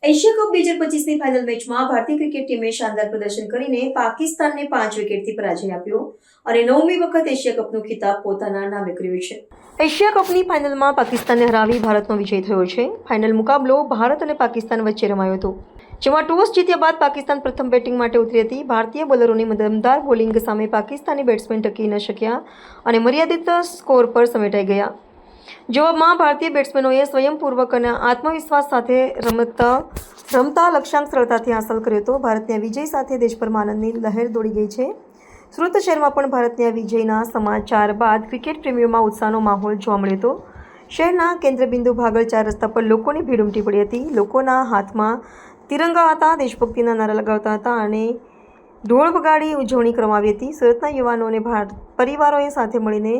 Asia cup 2025ની final મેચમાં ભારતીય cricket ટીમે શાનદાર પ્રદર્શન કરીને પાકિસ્તાનને 5 વિકેટથી પરાજય આપ્યો અને 9મી વખત એશિયા કપનો ખિતાબ પોતાના નામે કર્યો છે। એશિયા કપની ફાઇનલમાં પાકિસ્તાનને હરાવી ભારતનો વિજય થયો છે। ફાઇનલ મુકાબલો ભારત અને પાકિસ્તાન વચ્ચે રમાયો હતો, જેમાં ટોસ જીત્યા બાદ પાકિસ્તાન પ્રથમ બેટિંગ માટે ઉતરી હતી। ભારતીય બોલરોની દમદાર બોલિંગ સામે પાકિસ્તાની બેટ્સમેન ટકી ન શક્યા અને મર્યાદિત સ્કોર પર સમેટાઈ ગયા। જવાબમાં ભારતીય બેટ્સમેનોએ સ્વયંપૂર્વક અને આત્મવિશ્વાસ સાથે રમતા લક્ષ્યાંક સરળતાથી હાંસલ કર્યો હતો। ભારતના વિજય સાથે દેશભરમાં આનંદની લહેર દોડી ગઈ છે। સુરત શહેરમાં પણ ભારતના વિજયના સમાચાર બાદ ક્રિકેટ પ્રેમીઓમાં ઉત્સાહનો માહોલ જોવા મળ્યો હતો। શહેરના કેન્દ્રબિંદુ ભાગળ 4 રસ્તા પર લોકોની ભીડ ઉમટી પડી હતી। લોકોના હાથમાં તિરંગા હતા, દેશભક્તિના નારા લગાવતા હતા અને ઢોલ વગાડી ઉજવણી કરવામાં આવી હતી। સુરતના યુવાનો અને પરિવારોએ સાથે મળીને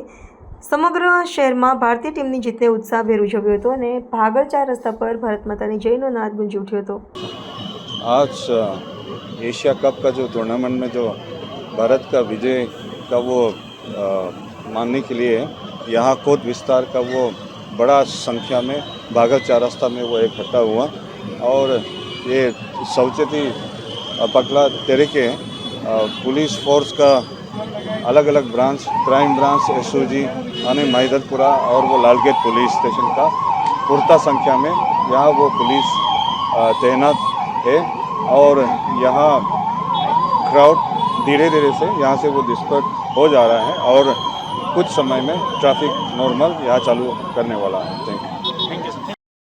સમગ્ર શહેરમાં ભારતીય ટીમની જીતને ઉત્સાહભેર ઉજવ્યો હતો અને ભાગળ 4 રસ્તા પર ભારત माताની જયનો નાદ ગુંજી उठ्यो હતો। आज एशिया कप का जो टूर्नामेंट में जो भारत का विजय का वो मानने के लिए यहाँ कोट विस्तार का वो बड़ा संख्या में भागल 4 रास्ता में वो इकट्ठा हुआ और ये सौचती पकड़ा तरीके पुलिस फोर्स का अलग अलग ब्रांच, क्राइम ब्रांच, एसओजी અને मैदतपुरा और वो लालगेट पुलिस स्टेशन का पुरता संख्या में यहाँ वो पुलिस तैनात है और यहाँ क्राउड धीरे धीरे से यहाँ से वो डिस्पर्स हो जा रहा है और कुछ समय में ट्रैफिक नॉर्मल यहाँ चालू करने वाला है। Thank you.